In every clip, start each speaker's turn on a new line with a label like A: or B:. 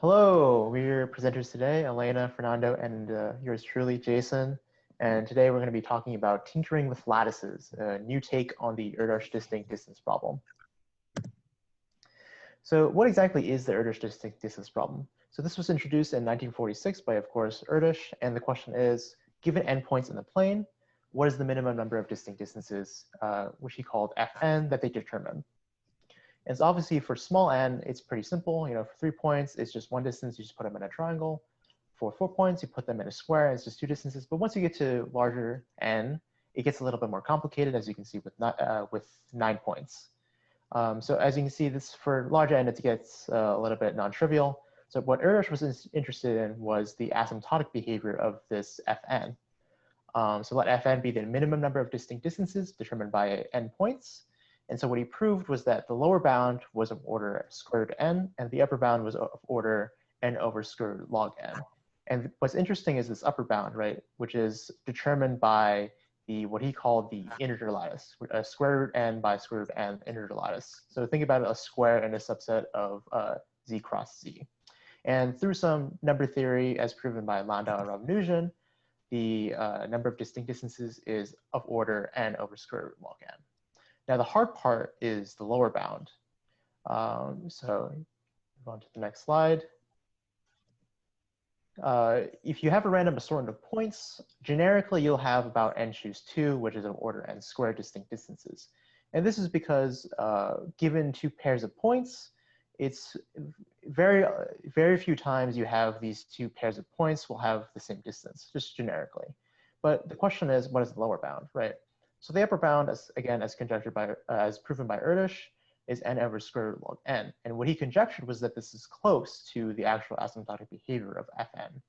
A: Hello, we're your presenters today, Elena, Fernando, and yours truly, Jason. And today we're going to be talking about tinkering with lattices, a new take on the Erdös distinct distance problem. So what exactly is the Erdös distinct distance problem? So this was introduced in 1946 by, of course, Erdös, and the question is, given endpoints in the plane, what is the minimum number of distinct distances, which he called Fn, that they determine? And so obviously for small n, it's pretty simple. For 3 points, it's just one distance, you just put them in a triangle. For 4 points, you put them in a square, and it's just 2 distances. But once you get to larger n, it gets a little bit more complicated, as you can see with 9 points. So as you can see, this for large n, it gets a little bit non-trivial. So what Erdös was interested in was the asymptotic behavior of this Fn. So let Fn be the minimum number of distinct distances determined by n points. And so what he proved was that the lower bound was of order square root n, and the upper bound was of order n over square root log n. And what's interesting is this upper bound, right, which is determined by what he called the integer lattice, square root n by square root n integer lattice. So think about it, a square and a subset of z cross z. And through some number theory, as proven by Landau and Ramanujan, the number of distinct distances is of order n over square root log n. Now, the hard part is the lower bound. So move on to the next slide. If you have a random assortment of points, generically, you'll have about n choose 2, which is of order n squared distinct distances. And this is because given 2 pairs of points, it's very few times you have these 2 pairs of points will have the same distance, just generically. But the question is, what is the lower bound, right? So the upper bound, as conjectured by, as proven by Erdös, is n over square root log n. And what he conjectured was that this is close to the actual asymptotic behavior of Fn.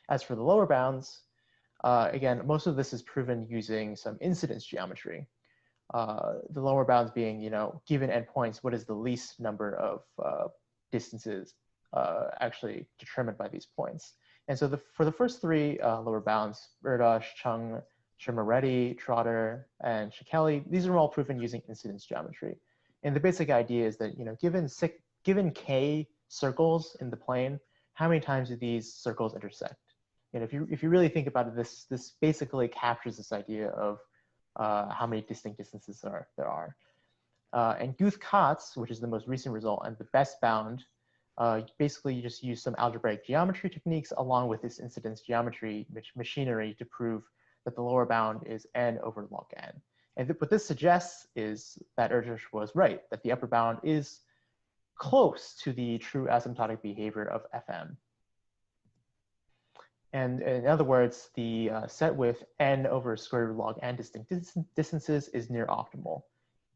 A: As for the lower bounds, again, most of this is proven using some incidence geometry. The lower bounds being, given endpoints, what is the least number of distances actually determined by these points? And so for the first 3 lower bounds, Erdös, Chung, Shimaretti, Trotter, and Shikeli, these are all proven using incidence geometry. And the basic idea is that, given k circles in the plane, how many times do these circles intersect? And if you really think about it, this basically captures this idea of how many distinct distances there are. And Guth-Katz, which is the most recent result and the best bound, basically you just use some algebraic geometry techniques along with this incidence geometry machinery to prove that the lower bound is n over log n. And what this suggests is that Erdös was right, that the upper bound is close to the true asymptotic behavior of Fn. And in other words, the set with n over square root log n distinct distances is near optimal.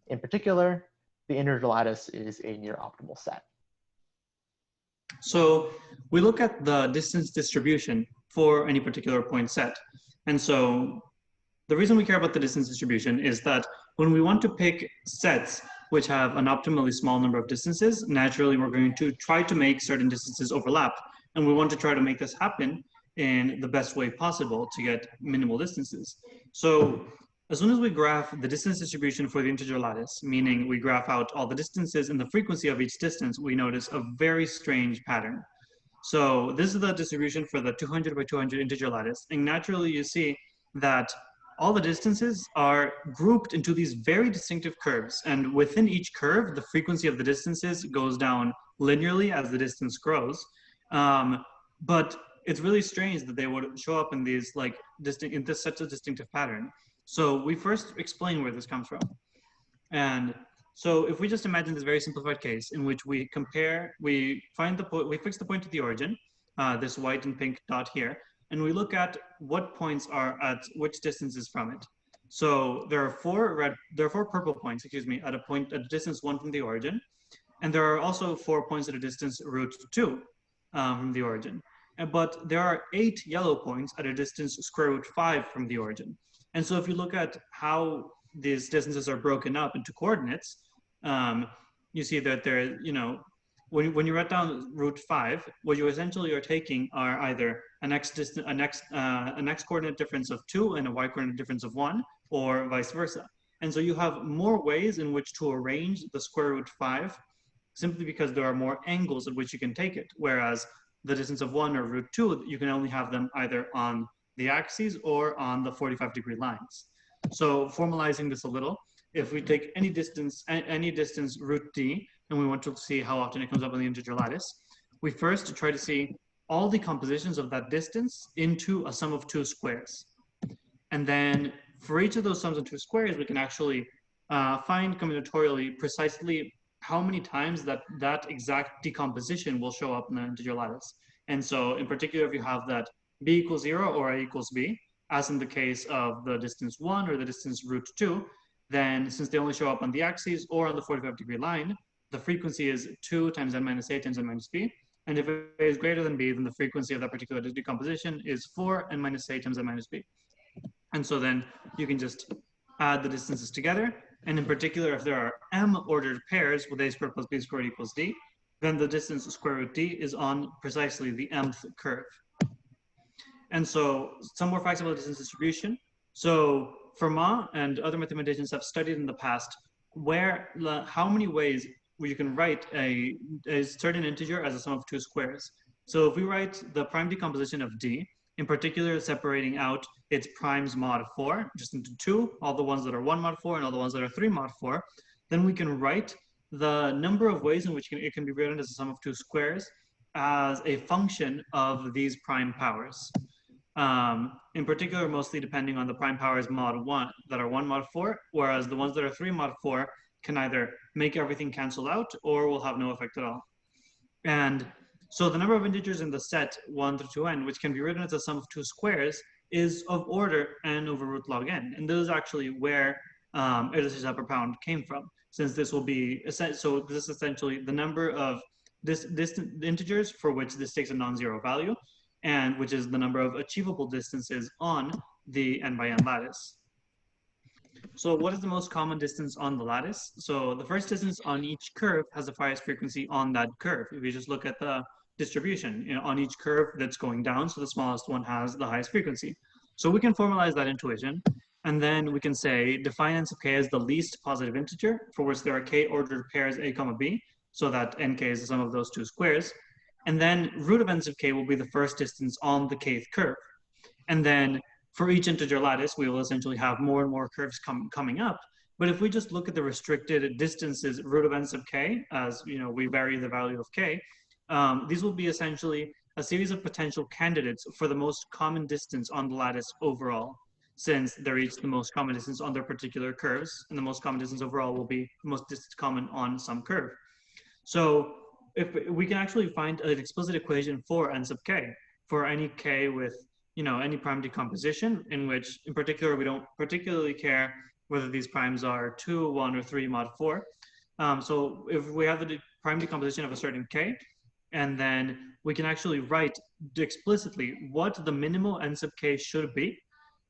A: In particular, the integer lattice is a near optimal set.
B: So we look at the distance distribution for any particular point set. And so the reason we care about the distance distribution is that when we want to pick sets which have an optimally small number of distances, naturally we're going to try to make certain distances overlap. And we want to try to make this happen in the best way possible to get minimal distances. So as soon as we graph the distance distribution for the integer lattice, meaning we graph out all the distances and the frequency of each distance, we notice a very strange pattern. So this is the distribution for the 200 by 200 integer lattice. And naturally, you see that all the distances are grouped into these very distinctive curves. And within each curve, the frequency of the distances goes down linearly as the distance grows. But it's really strange that they would show up in these such a distinctive pattern. So we first explain where this comes from. And so if we just imagine this very simplified case in which we fix the point at the origin, this white and pink dot here, and we look at what points are at which distances from it. So there are 4 purple points, at a distance 1 from the origin, and there are also 4 points at a distance root 2 from the origin. But there are 8 yellow points at a distance square root 5 from the origin. And so if you look at how these distances are broken up into coordinates, you see that there, when you write down root 5, what you essentially are taking are either an x coordinate difference of 2 and a y coordinate difference of 1, or vice versa. And so you have more ways in which to arrange the square root 5 simply because there are more angles at which you can take it, whereas the distance of 1 or root 2, you can only have them either on the axes or on the 45-degree lines. So formalizing this a little, if we take any distance root d, and we want to see how often it comes up on the integer lattice, we first try to see all the compositions of that distance into a sum of 2 squares. And then for each of those sums of 2 squares, we can actually find combinatorially precisely how many times that exact decomposition will show up in the integer lattice. And so in particular, if you have that b equals 0 or a equals b, as in the case of the distance 1 or the distance root 2, then since they only show up on the axes or on the 45-degree line, the frequency is 2 times n minus a times n minus b. And if a is greater than b, then the frequency of that particular decomposition is 4 n minus a times n minus b. And so then you can just add the distances together. And in particular, if there are m ordered pairs with a squared plus b squared equals d, then the distance square root d is on precisely the mth curve. And so some more facts about distance distribution. So Fermat and other mathematicians have studied in the past how many ways where you can write a certain integer as a sum of 2 squares. So if we write the prime decomposition of d, in particular separating out its primes mod 4, just into 2, all the ones that are 1 mod 4 and all the ones that are 3 mod 4, then we can write the number of ways in which it can be written as a sum of 2 squares as a function of these prime powers. In particular, mostly depending on the prime powers mod 1 that are 1 mod 4, whereas the ones that are 3 mod 4 can either make everything cancel out or will have no effect at all. And so the number of integers in the set 1 through 2n, which can be written as a sum of 2 squares, is of order n over root log n. And this is actually where Erdös upper bound came from, since this will be, so this is essentially the number of distant integers for which this takes a non-zero value, and which is the number of achievable distances on the n by n lattice. So what is the most common distance on the lattice? So the first distance on each curve has the highest frequency on that curve. If you just look at the distribution, on each curve that's going down, so the smallest one has the highest frequency. So we can formalize that intuition, and then we can say define n sub k as the least positive integer for which there are k ordered pairs a comma b, so that nk is the sum of those 2 squares. And then root of n sub k will be the first distance on the kth curve. And then for each integer lattice, we will essentially have more and more curves coming up. But if we just look at the restricted distances root of n sub k, as we vary the value of k, these will be essentially a series of potential candidates for the most common distance on the lattice overall, since they're each the most common distance on their particular curves, and the most common distance overall will be the most distance common on some curve. So if we can actually find an explicit equation for n sub k, for any k with any prime decomposition, in which in particular we don't particularly care whether these primes are 2, 1, or 3 mod 4. So if we have the prime decomposition of a certain k, and then we can actually write explicitly what the minimal n sub k should be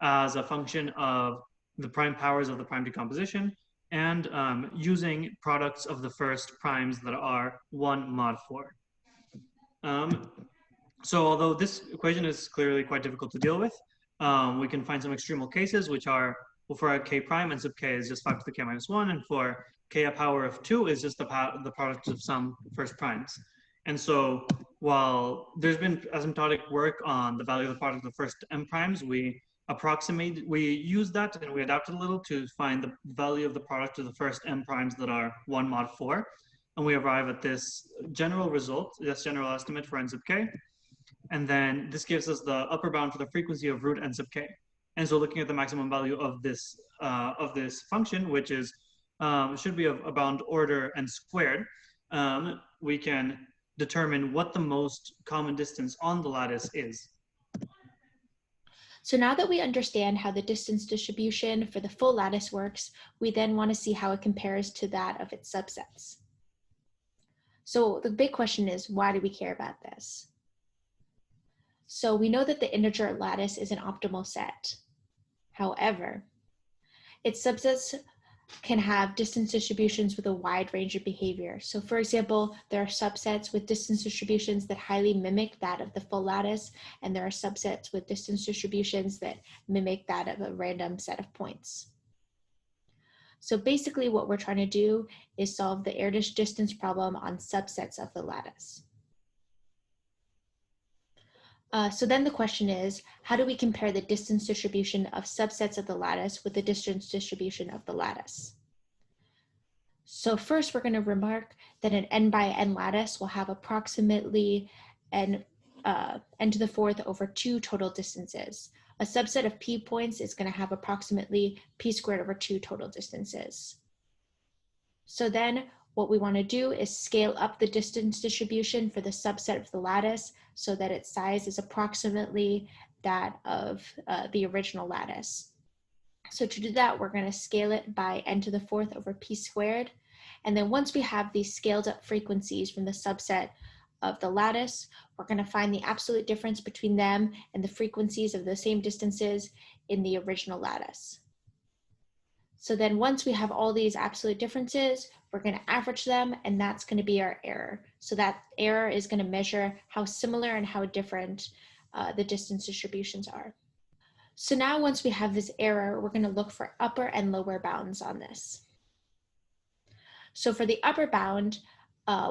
B: as a function of the prime powers of the prime decomposition, and using products of the first primes that are 1 mod 4. So although this equation is clearly quite difficult to deal with, we can find some extremal cases, which are, well, for a k prime, n sub k is just 5 to the k minus 1, and for k a power of 2 is just the product of some first primes. And so while there's been asymptotic work on the value of the product of the first m primes, we use that and we adapt it a little to find the value of the product of the first m primes that are 1 mod 4. And we arrive at this general result, this general estimate for n sub k. And then this gives us the upper bound for the frequency of root n sub k. And so looking at the maximum value of this function, which is should be of bound order n squared, we can determine what the most common distance on the lattice is.
C: So now that we understand how the distance distribution for the full lattice works, we then want to see how it compares to that of its subsets. So the big question is, why do we care about this? So we know that the integer lattice is an optimal set. However, its subsets can have distance distributions with a wide range of behavior. So for example, there are subsets with distance distributions that highly mimic that of the full lattice, and there are subsets with distance distributions that mimic that of a random set of points. So basically what we're trying to do is solve the Erdös distance problem on subsets of the lattice. So then the question is, how do we compare the distance distribution of subsets of the lattice with the distance distribution of the lattice? So first we're going to remark that an n by n lattice will have approximately n to the fourth over 2 total distances. A subset of p points is going to have approximately p squared over 2 total distances. So then what we want to do is scale up the distance distribution for the subset of the lattice so that its size is approximately that of the original lattice. So to do that, we're going to scale it by n to the fourth over p squared. And then once we have these scaled up frequencies from the subset of the lattice, we're going to find the absolute difference between them and the frequencies of the same distances in the original lattice. So then once we have all these absolute differences, we're going to average them, and that's going to be our error. So that error is going to measure how similar and how different the distance distributions are. So now once we have this error, we're going to look for upper and lower bounds on this. So for the upper bound,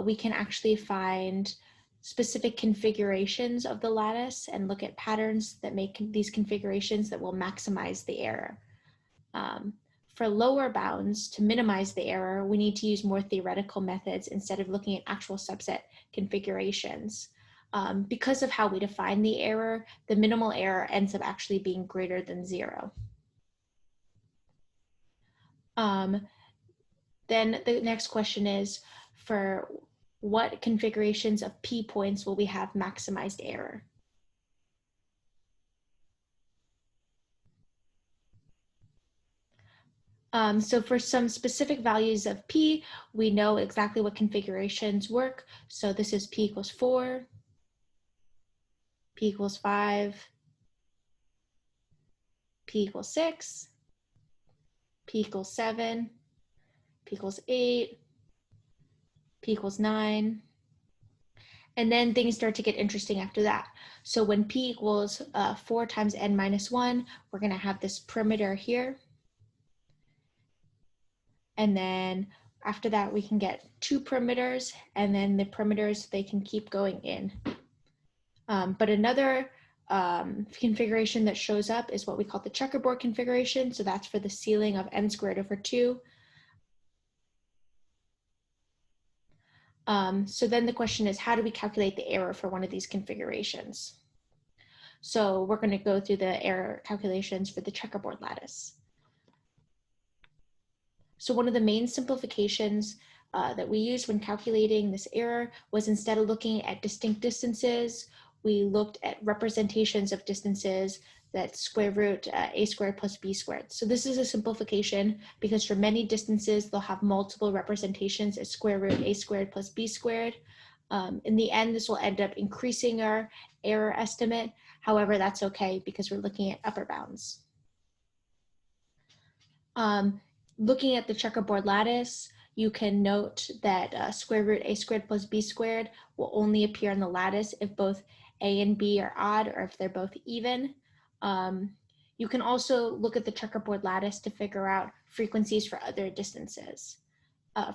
C: we can actually find specific configurations of the lattice and look at patterns that make these configurations that will maximize the error. For lower bounds, to minimize the error, we need to use more theoretical methods instead of looking at actual subset configurations. Because of how we define the error, the minimal error ends up actually being greater than 0. Then the next question is, for what configurations of p points will we have maximized error? So for some specific values of p, we know exactly what configurations work. So this is p equals 4, p equals 5, p equals 6, p equals 7, p equals 8, p equals 9. And then things start to get interesting after that. So when p equals 4 times n minus 1, we're going to have this perimeter here. And then after that, we can get 2 perimeters, and then the perimeters, they can keep going in. But another configuration that shows up is what we call the checkerboard configuration. So that's for the ceiling of n squared over 2. So then the question is, how do we calculate the error for one of these configurations? So we're going to go through the error calculations for the checkerboard lattice. So one of the main simplifications that we used when calculating this error was, instead of looking at distinct distances, we looked at representations of distances that's square root a squared plus b squared. So this is a simplification because for many distances, they'll have multiple representations as square root a squared plus b squared. In the end, this will end up increasing our error estimate. However, that's okay because we're looking at upper bounds. Looking at the checkerboard lattice, you can note that square root a squared plus b squared will only appear in the lattice if both a and b are odd, or if they're both even. You can also look at the checkerboard lattice to figure out frequencies for other distances,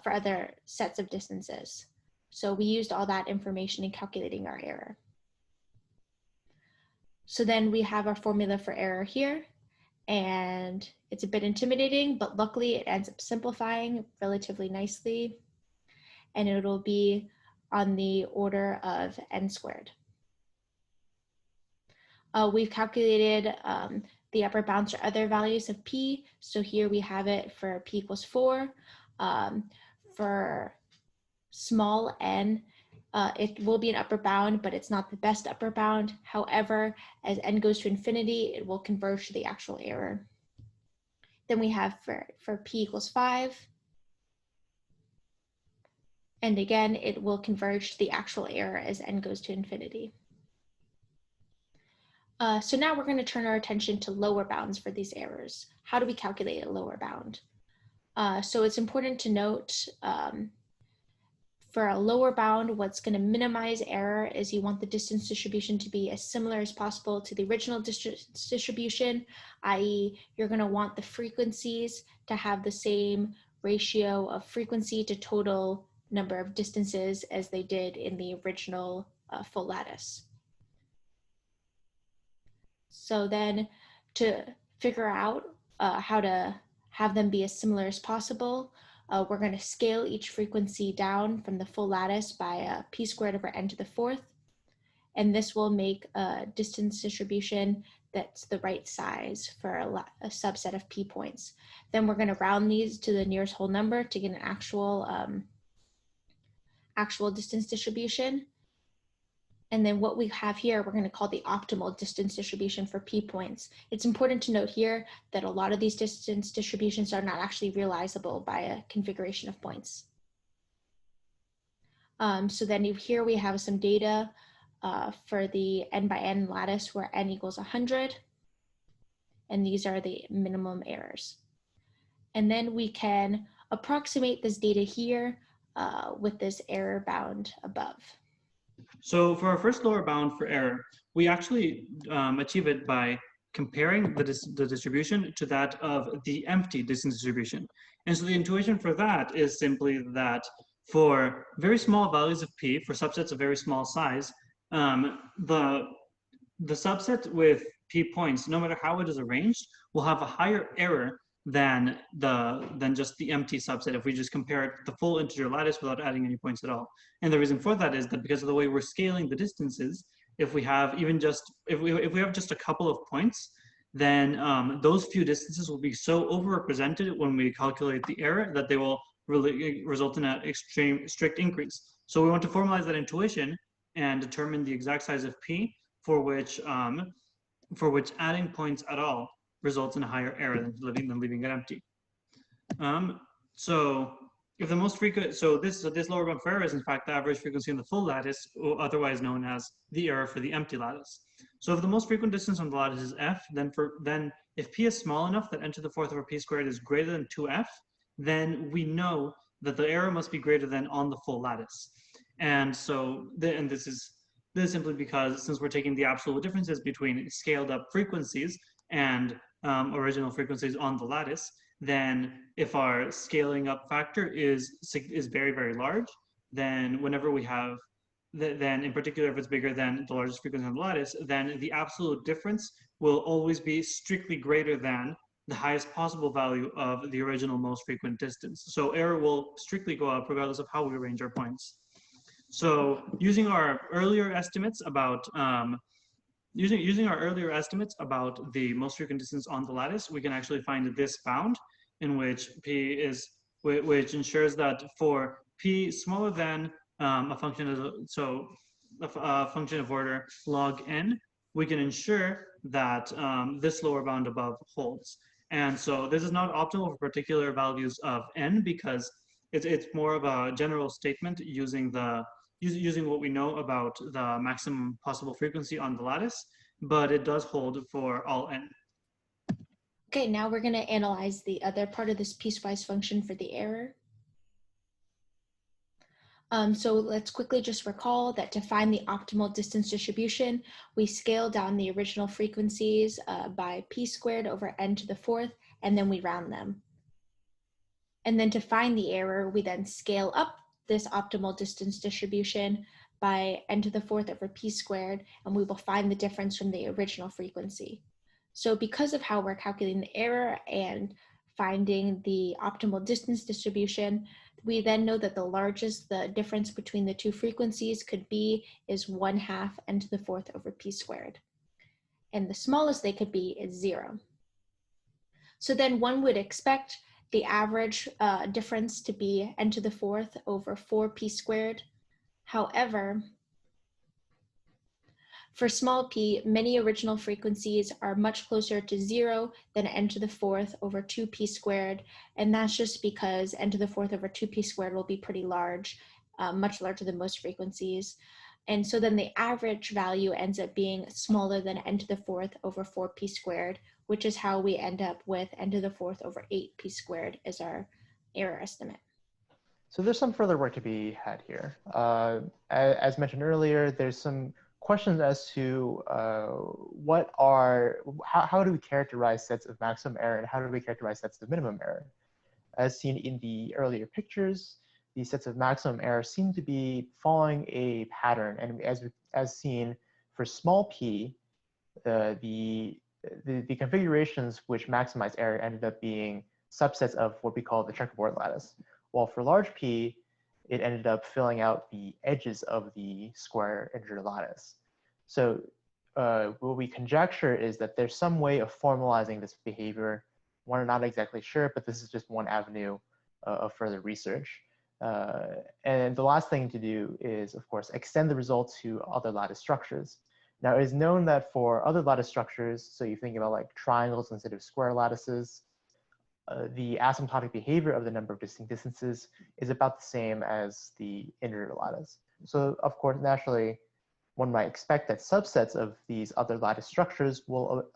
C: for other sets of distances. So we used all that information in calculating our error. So then we have our formula for error here, and it's a bit intimidating, but luckily it ends up simplifying relatively nicely, and it'll be on the order of n squared. We've calculated the upper bounds for other values of p. So here we have it for p equals 4. For small n, it will be an upper bound, but it's not the best upper bound. However, as n goes to infinity, it will converge to the actual error. Then we have for p equals 5. And again, it will converge to the actual error as n goes to infinity. So now we're going to turn our attention to lower bounds for these errors. How do we calculate a lower bound? So it's important to note For a lower bound, what's going to minimize error is you want the distance distribution to be as similar as possible to the original distance distribution, i.e. you're going to want the frequencies to have the same ratio of frequency to total number of distances as they did in the original full lattice. So then to figure out how to have them be as similar as possible, we're going to scale each frequency down from the full lattice by p squared over n to the fourth. And this will make a distance distribution that's the right size for a subset of p points. Then we're going to round these to the nearest whole number to get an actual distance distribution. And then what we have here, we're going to call the optimal distance distribution for p points. It's important to note here that a lot of these distance distributions are not actually realizable by a configuration of points. So then here we have some data for the n by n lattice where n equals 100. And these are the minimum errors. And then we can approximate this data here with this error bound above.
B: So for our first lower bound for error, we actually achieve it by comparing the distribution to that of the empty distance distribution. And so the intuition for that is simply that for very small values of p, for subsets of very small size, the subset with p points, no matter how it is arranged, will have a higher error than just the empty subset if we just compare it to the full integer lattice without adding any points at all. And the reason for that is that because of the way we're scaling the distances, if we have if we have just a couple of points, then those few distances will be so overrepresented when we calculate the error that they will really result in an extreme strict increase. So we want to formalize that intuition and determine the exact size of p for which adding points at all results in a higher error than leaving it empty. So if the most frequent, so this lower bound for error is in fact the average frequency in the full lattice, otherwise known as the error for the empty lattice. So if the most frequent distance on the lattice is f, then if p is small enough that n to the fourth over p squared is greater than 2f, then we know that the error must be greater than on the full lattice. And so, this is simply because since we're taking the absolute differences between scaled up frequencies and original frequencies on the lattice, then if our scaling up factor is very, very large, then whenever we have, then in particular if it's bigger than the largest frequency on the lattice, then the absolute difference will always be strictly greater than the highest possible value of the original most frequent distance. So error will strictly go up regardless of how we arrange our points. So using our earlier estimates about using our earlier estimates about the most frequent distance on the lattice, we can actually find this bound in which which ensures that for p smaller than a function of order log n, we can ensure that this lower bound above holds. And so this is not optimal for particular values of n because it's more of a general statement using what we know about the maximum possible frequency on the lattice, but it does hold for all n.
C: Okay, now we're going to analyze the other part of this piecewise function for the error. So let's quickly just recall that to find the optimal distance distribution, we scale down the original frequencies by p squared over n to the fourth, and then we round them. And then to find the error, we then scale up this optimal distance distribution by n to the fourth over p squared, and we will find the difference from the original frequency. So because of how we're calculating the error and finding the optimal distance distribution, we then know that the largest the difference between the two frequencies could be is 1/2 n to the fourth over p squared. And the smallest they could be is 0. So then one would expect the average difference to be n to the fourth over 4p squared. However, for small p, many original frequencies are much closer to 0 than n to the fourth over 2p squared, and that's just because n to the fourth over 2p squared will be pretty large, much larger than most frequencies. And so then the average value ends up being smaller than n to the fourth over 4p squared, which is how we end up with n to the fourth over 8p squared as our error estimate.
A: So there's some further work to be had here. As mentioned earlier, there's some questions as to how do we characterize sets of maximum error and how do we characterize sets of minimum error? As seen in the earlier pictures, these sets of maximum error seem to be following a pattern. And as seen for small p, the configurations which maximize error ended up being subsets of what we call the checkerboard lattice. While for large p, it ended up filling out the edges of the square integer lattice. So what we conjecture is that there's some way of formalizing this behavior. We're not exactly sure, but this is just one avenue of further research. And the last thing to do is, of course, extend the results to other lattice structures. Now, it is known that for other lattice structures, so you think about like triangles instead of square lattices, the asymptotic behavior of the number of distinct distances is about the same as the integer lattice. So, of course, naturally, one might expect that subsets of these other lattice structures will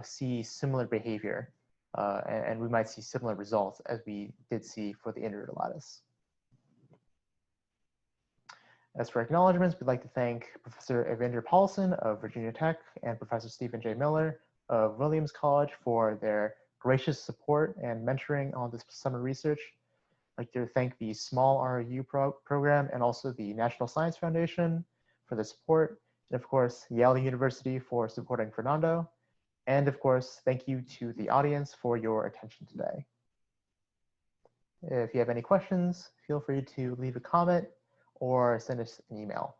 A: see similar behavior, and we might see similar results as we did see for the integer lattice. As for acknowledgements, we'd like to thank Professor Evander Paulson of Virginia Tech and Professor Stephen J. Miller of Williams College for their gracious support and mentoring on this summer research. I'd like to thank the Small RU program and also the National Science Foundation for the support, and of course, Yale University for supporting Fernando. And of course, thank you to the audience for your attention today. If you have any questions, feel free to leave a comment or send us an email.